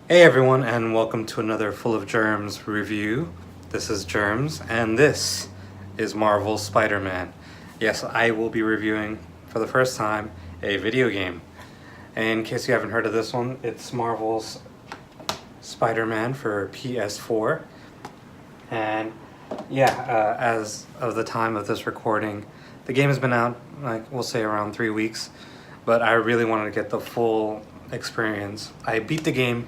Hey everyone, and welcome to another Full of Germs review. This is Germs, and this is Marvel's Spider-Man. Yes, I will be reviewing, for the first time, a video game. In case you haven't heard of this one, it's Marvel's Spider-Man for PS4. And yeah, as of the time of this recording, the game has been out, like, we'll say around 3 weeks, but I really wanted to get the full experience. I beat the game.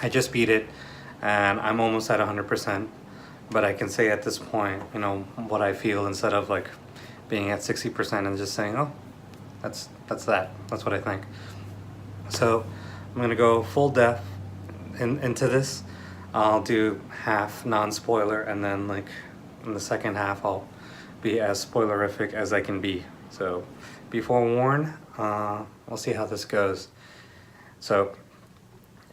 I just beat it, and I'm almost at 100%, but I can say at this point, what I feel instead of like being at 60% and just saying, oh, that's what I think. So I'm gonna go full depth into this. I'll do half non-spoiler, and then like in the second half I'll be as spoilerific as I can be. So be forewarned. We'll see how this goes. So,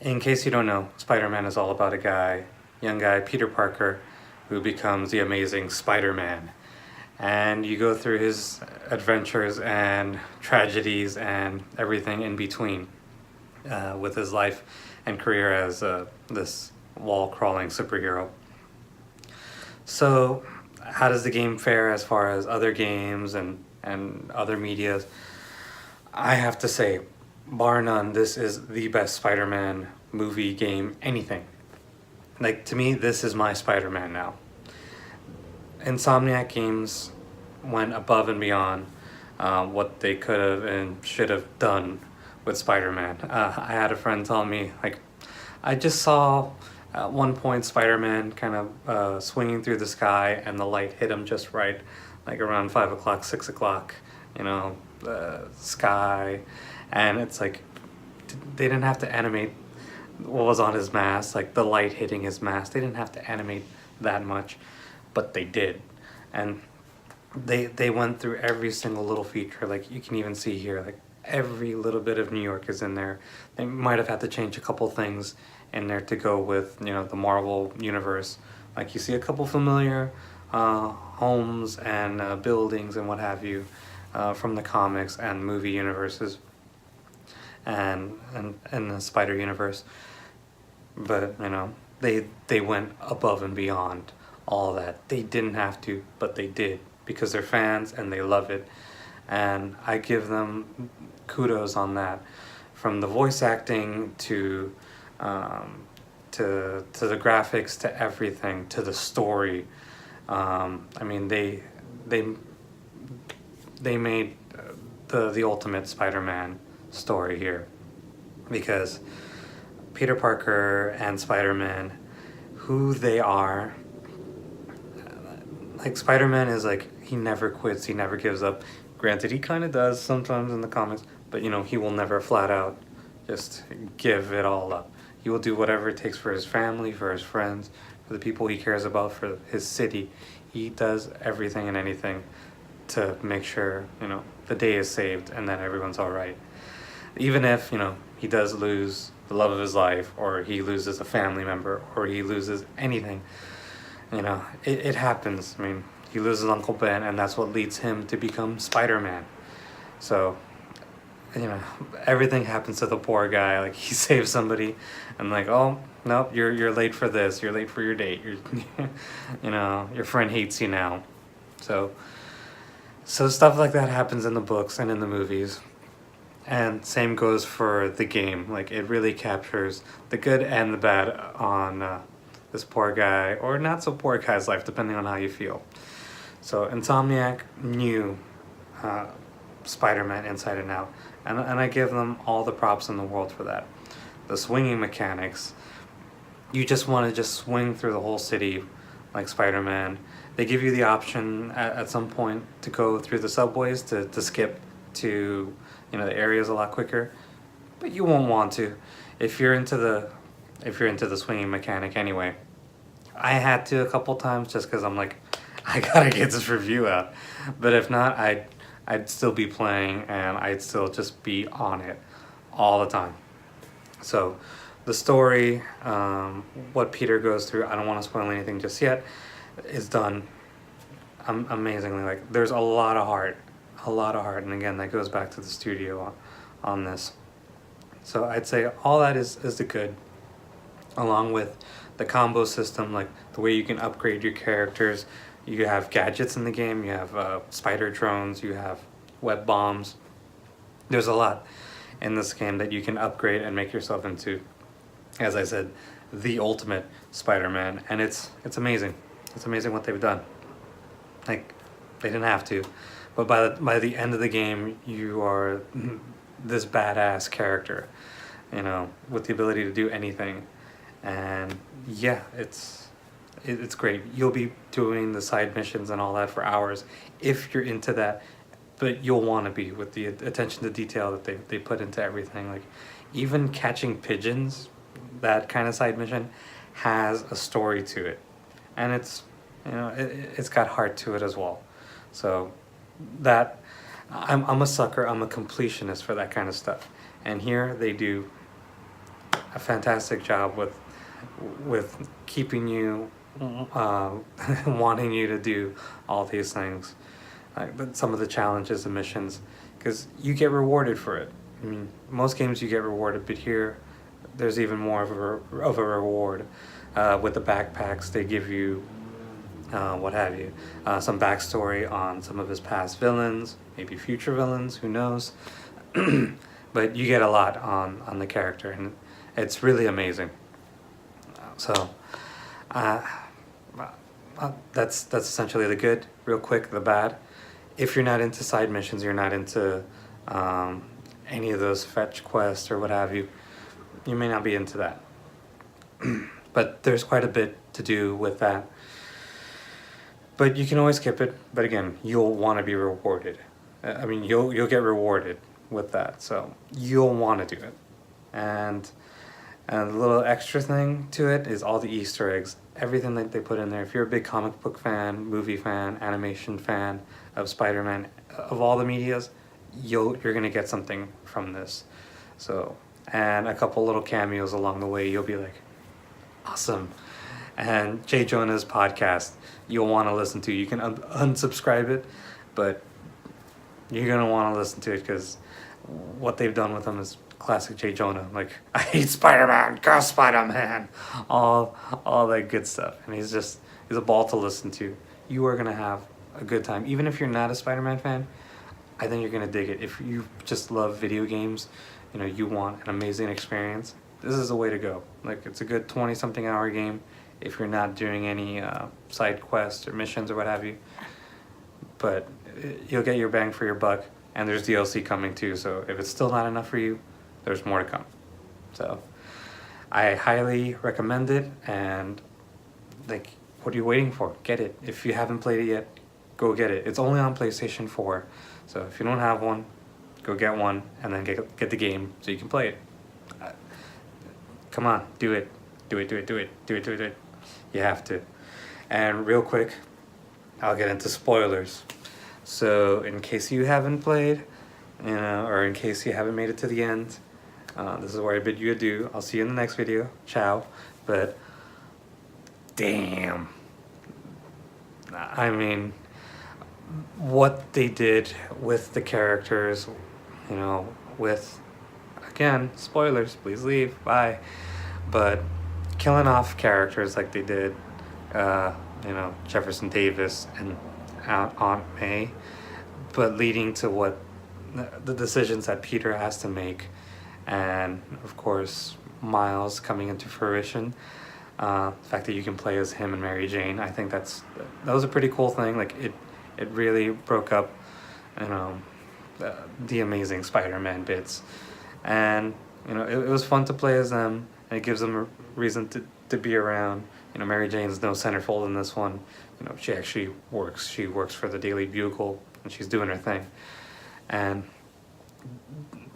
in case you don't know, Spider-Man is all about a young guy, Peter Parker, who becomes the amazing Spider-Man. And you go through his adventures and tragedies and everything in between with his life and career as this wall-crawling superhero. So, how does the game fare as far as other games and other medias? I have to say, bar none, this is the best Spider-Man movie, game, anything. Like, to me, this is my Spider-Man now. Insomniac games went above and beyond what they could have and should have done with Spider-Man. I had a friend tell me, like, I just saw at one point Spider-Man kind of swinging through the sky and the light hit him just right, like around 5 o'clock, 6 o'clock, sky. And it's like, they didn't have to animate what was on his mask, like the light hitting his mask. They didn't have to animate that much, but they did. And they went through every single little feature. Like, you can even see here, like, every little bit of New York is in there. They might have had to change a couple things in there to go with, the Marvel universe. Like, you see a couple familiar homes and buildings and what have you from the comics and movie universes and the Spider Universe. But, they went above and beyond all that. They didn't have to, but they did, because they're fans and they love it. And I give them kudos on that. From the voice acting to the graphics, to everything, to the story. They made the ultimate Spider-Man story here, because Peter Parker and Spider-Man, who they are, like, Spider-Man is like, he never quits, he never gives up. Granted, he kind of does sometimes in the comics, but he will never flat out just give it all up. He will do whatever it takes for his family, for his friends, for the people he cares about, for his city. He does everything and anything to make sure, the day is saved and that everyone's all right. Even if, he does lose the love of his life, or he loses a family member, or he loses anything, it happens. He loses Uncle Ben, and that's what leads him to become Spider-Man. So, everything happens to the poor guy. Like, he saves somebody, and like, oh, nope, you're late for this, you're late for your date, your friend hates you now. So stuff like that happens in the books and in the movies. And same goes for the game. Like, it really captures the good and the bad on this poor guy, or not so poor guy's life, depending on how you feel. So Insomniac knew Spider-Man inside and out. And I give them all the props in the world for that. The swinging mechanics. You just want to swing through the whole city like Spider-Man. They give you the option at some point to go through the subways to skip to the areas a lot quicker, but you won't want to if you're into the swinging mechanic anyway. I had to a couple times just because I'm like, I gotta get this review out. But if not, I'd still be playing, and I'd still just be on it all the time. So the story, what Peter goes through, I don't want to spoil anything just yet, is done amazingly. Like, there's a lot of heart, and again, that goes back to the studio on this. So I'd say all that is the good. along with the combo system, like the way you can upgrade your characters. You have gadgets in the game, you have spider drones, you have web bombs. There's a lot in this game that you can upgrade and make yourself into, as I said, the ultimate Spider-Man. And it's amazing. It's amazing what they've done. Like, they didn't have to, but by the end of the game, you are this badass character, you know, with the ability to do anything. And yeah, it's great. You'll be doing the side missions and all that for hours if you're into that, but you'll want to be, with the attention to detail that they put into everything. Like, even catching pigeons, that kind of side mission has a story to it, and it's, you know, it's got heart to it as well. So that, I'm a sucker, I'm a completionist for that kind of stuff, and here they do a fantastic job with keeping you wanting you to do all these things, like some of the challenges and missions, because you get rewarded for it. I mean, most games you get rewarded, but here there's even more of a reward. With the backpacks, they give you what have you, some backstory on some of his past villains, maybe future villains, who knows. But you get a lot on the character, and it's really amazing. So that's essentially the good. Real quick, the bad. If you're not into side missions, you're not into any of those fetch quests or what have you, you may not be into that. But there's quite a bit to do with that. But you can always skip it. But again, you'll want to be rewarded. I mean, you'll get rewarded with that. So you'll want to do it. And the little extra thing to it is all the Easter eggs. Everything that they put in there. If you're a big comic book fan, movie fan, animation fan of Spider-Man, of all the medias, you're going to get something from this. So, and a couple little cameos along the way, you'll be like, awesome. And Jay Jonah's podcast, you'll want to listen to. You can unsubscribe it, but you're going to want to listen to it, because what they've done with him is classic Jay Jonah. Like, I hate Spider-Man, go Spider-Man, all that good stuff. And he's a ball to listen to. You are going to have a good time. Even if you're not a Spider-Man fan, I think you're going to dig it. If you just love video games, you know, you want an amazing experience, this is the way to go. Like, it's a good 20-something hour game if you're not doing any side quests or missions or what have you. But you'll get your bang for your buck, and there's DLC coming too, so if it's still not enough for you, there's more to come. So I highly recommend it, and like, what are you waiting for? Get it. If you haven't played it yet, go get it. It's only on PlayStation 4, so if you don't have one, go get one, and then get the game so you can play it. Come on, do it. Do it. You have to. And real quick, I'll get into spoilers. So in case you haven't played, you know, or in case you haven't made it to the end, this is where I bid you adieu. I'll see you in the next video. Ciao. But damn, I mean, what they did with the characters, you know, with, again, spoilers, please leave, bye. But killing off characters like they did, you know, Jefferson Davis and Aunt May, but leading to what the decisions that Peter has to make, and of course Miles coming into fruition. The fact that you can play as him and Mary Jane, I think that was a pretty cool thing. Like, it really broke up, you know, the Amazing Spider-Man bits, and you know, it was fun to play as them, and it gives them a reason to be around. You know, Mary Jane's no centerfold in this one. You know, she actually works. She works for the Daily Bugle, and she's doing her thing. And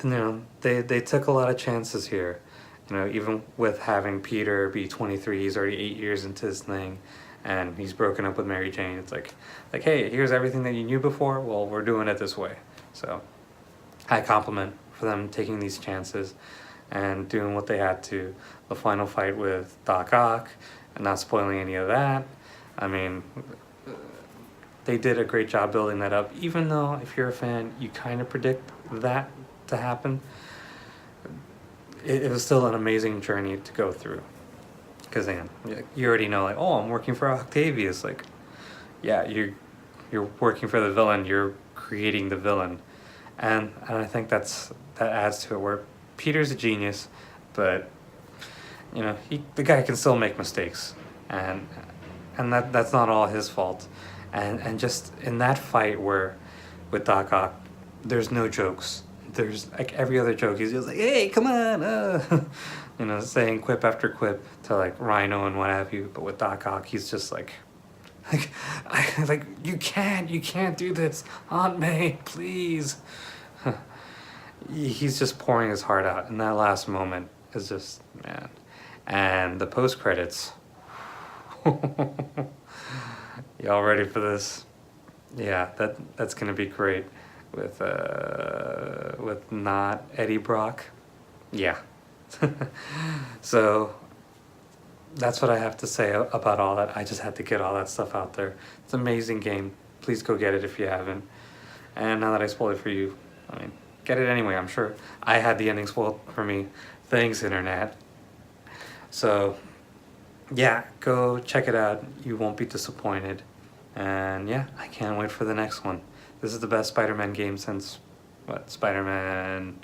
you know, they took a lot of chances here. You know, even with having Peter be 23, he's already 8 years into his thing, and he's broken up with Mary Jane. It's like, hey, here's everything that you knew before. Well, we're doing it this way. So, high compliment for them taking these chances and doing what they had to. The final fight with Doc Ock, and not spoiling any of that. I mean, they did a great job building that up, even though if you're a fan, you kind of predict that to happen. It was still an amazing journey to go through. because you already know, like, oh, I'm working for Octavius. Like, yeah, you're working for the villain. You're creating the villain, and I think that adds to it. Where Peter's a genius, but the guy can still make mistakes, and that's not all his fault. And just in that fight with Doc Ock, there's no jokes. There's like every other joke, he's just like, hey, come on, saying quip after quip to like Rhino and what have you. But with Doc Ock, he's just like you can't do this, Aunt May, please. He's just pouring his heart out, and that last moment is just, man. And the post credits. Y'all ready for this? Yeah, that's gonna be great with not Eddie Brock. Yeah. So that's what I have to say about all that. I just had to get all that stuff out there. It's an amazing game. Please go get it if you haven't. And now that I spoiled it for you, I mean, get it anyway. I'm sure I had the ending spoiled for me. Thanks, internet. So yeah, go check it out. You won't be disappointed. And yeah, I can't wait for the next one. This is the best Spider-Man game since, Spider-Man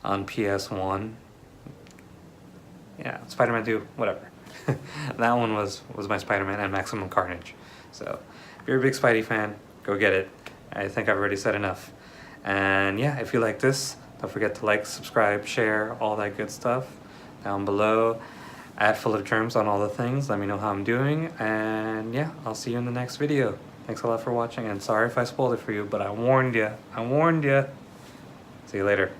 on PS1? Yeah, Spider-Man 2, whatever. That one was my Spider-Man and Maximum Carnage. So if you're a big Spidey fan, go get it. I think I've already said enough. And yeah, if you like this, don't forget to like, subscribe, share, all that good stuff down below. Add Full of Germs on all the things. Let me know how I'm doing. And yeah, I'll see you in the next video. Thanks a lot for watching. And sorry if I spoiled it for you, but I warned you. See you later.